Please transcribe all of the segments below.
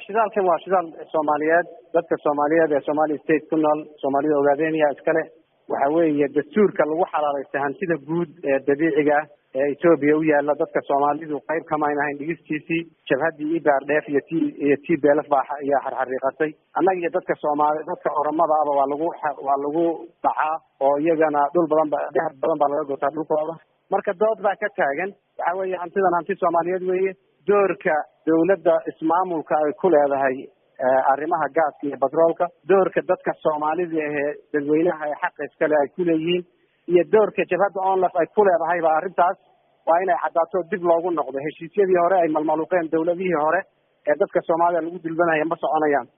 shidaalkan waa shidaal Soomaaliyeed dadka Soomaaliyeed ee Somali State ku nool Soomaalida ogaadeenaya iskale waxa weeye dastuurka lagu xalaalaysta hantida guud ee dabiiciga ee Ethiopia u yaala dadka Soomaalidu qayb kama ahayn dhigistiisii jabhadii IPRDF iyo TPLF baa ayaa xarxariiqatay annaga iyo dadka Soomaali dadka Oromada aba waa lagu dhacaa oo iyagana dhul badan baa laga gotaa dhulkooda marka dood baa ka taagan waxa weeye hantidan hanti Soomaaliyeed weeye doorka dawladda ismaamulka ay ku leedahay arrimaha gaaska iyo batroolka doorka dadka Soomaalida ee dadweynaha ay xaq iskale ay ku leeyihiin iyo doorka jabhadda ONLF ay ku leedahay ba arrintaas waa inay cadaato dib loogu noqdo heshiisyadii hore ay malmaluqeen dawladihii hore ee dadka Soomaalida lagu dilbanaya ma soconayaan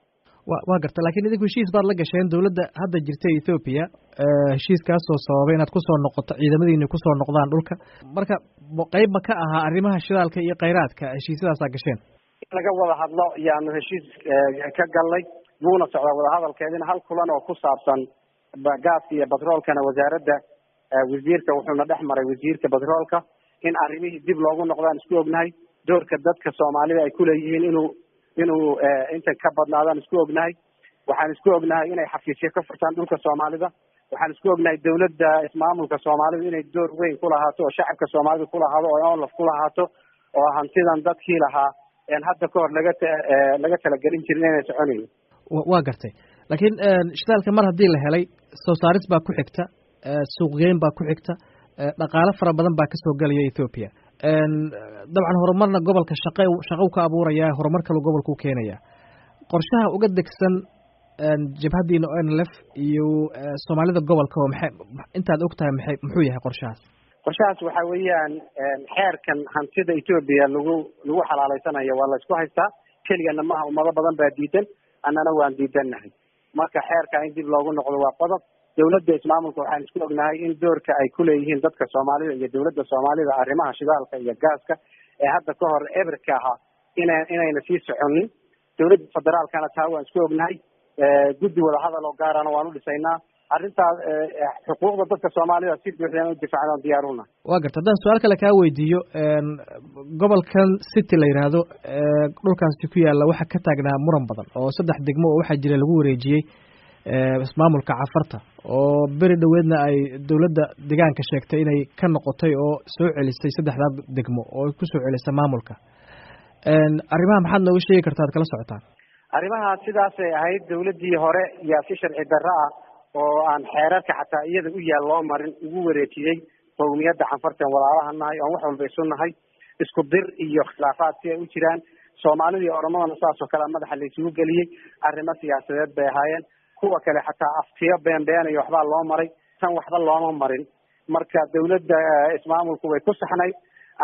waa garta laakiin idinku heshiis baad la gasheen dawladda hadda jirta Ethiopia heshiiskaas oo sababay inaad ku soo noqoto ciidamadiina ku soo noqdaan dhulka marka qayb ma ka aha arrimaha shidaalka iyo kheyraadka heshiisyadaas aad gasheen laga wada hadlo yaanu heshiis ka galnay wuuna socdaa wada hadalkeedina hal kulan oo ku saabsan gaaska iyo batroolkana wasaaradda wasiirka wuxuuna dhex maray wasiirka batroolka in arrimihii dib loogu noqdaan isku ognahay doorka dadka Soomaalida ay ku leeyihiin inuu inta ka badnaadaan isku ognahay waxaan isku ognahay inay xafiisyo ka furtaan dhulka Soomaalida waxaan isku ognahay dawladda ismaamulka Soomaalida inay door weyn ku lahaato oo shacabka Soomaalida ku lahaado oo ONLF ku lahaato oo hantidan dadkii lahaa in hadda ka hor laga tala gelin jirin inay soconayo waa gartay laakiin shidaalka mar haddii la helay soo saaris baa ku xigta suuqgeyn baa ku xigta dhaqaale fara badan baa kasoo galaya Ethiopia dabcan horumarna gobolka shaqo ka abuuraya horumar kale gobolka u keenaya qorshaha uga degsan jabhadiina ONLF iyo Soomaalida gobolka oo maxay intaad ogtahay muxuu yahay qorshahaas waxa weeyaan xeerkan hantida Ethiopia lagu xalaaleysanayo waa la isku haystaa kaliya ma ummado badan baa diidan annana waan diidanahay marka xeerka in dib loogu noqdo waa qodob dawladda ismaamulka waxaan isku ognahay in doorka ay ku leeyihiin dadka Soomaalida iyo dawladda Soomaalida arrimaha shidaalka iyo gaaska ee hadda ka hor eberka aha inayna sii soconin dawladda federaalkana taa waan isku ognahay guddi wada hadal oo gaarana waan u dhisaynaa arrintaas xuquuqda dadka Soomaalida si buuxda u difaacaan diyaaruna waa garta haddaan su-aal kale kaa weydiiyo gobolkan city la yiraahdo dhulkaasi ku yaala waxa ka taagnaa muran badan oo 3 degmo oo waxa jira lagu wareejiyay ismaamulka Cafarta oo beri dhaweedna ay dawladda deegaanka sheegtay inay ka noqotay oo soo celisay 3 degmo oo ku soo celisay maamulka arrimaha maxaad nooga sheegi kartaa kala socotaan arrimaha sidaas ay ahayd dawladdii hore yaa si sharci darro ah oo aan xeerarka xataa iyada u yaal loo marin ugu wareejiyay qowmiyadda Cafarta walaalaha nahay oo wax walba isu nahay isku dir iyo khilaafaad si ay u jiraan Soomaalida iyo Oromadana saas oo kale madaxa la isugu galiyay arrimo siyaasadeed bay ahaayeen kuwa kale xataa aftiyo been iyo waxba loo maray tan waxba looma marin marka dawladda ismaamulku way ku saxnay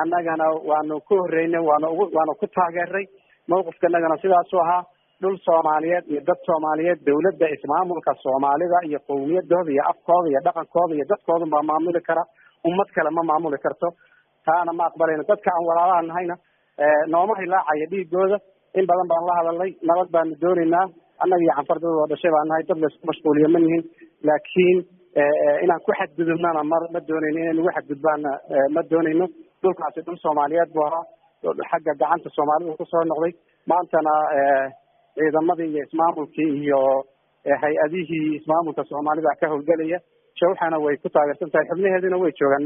annagana waanu ku horeynay waanu ku taageeray mowqifkanagana sidaas oo ahaa dhul Soomaaliyeed iyo dad Soomaaliyeed dawladda ismaamulka Soomaalida iyo qowmiyadooda iyo afkooda iyo dhaqankooda iyo dadkooda ma maamuli kara ummad kale ma maamuli karto taana ma aqbalayno dadka aan walaalaha nahayna nooma hilaacaya dhiigooda in badan baan la hadalnay nabad baanu doonaynaa annaga iyo Cafartooda oo dhashay baan nahay dad la isku mashquuliyo ma nihin laakiin inaan ku xadgudubnana ma doonayno inaan ugu xadgudbaana ma doonayno dhulkaasi dhul Soomaaliyeed buu ahaa xagga gacanta Soomaalida ku soo noqday maantana ciidamadii iyo ismaamulkii iyo hay-adihii ismaamulka Soomaalida ka howlgalaya shawxana way ku taageersan tahay xubnaheedina way joogaan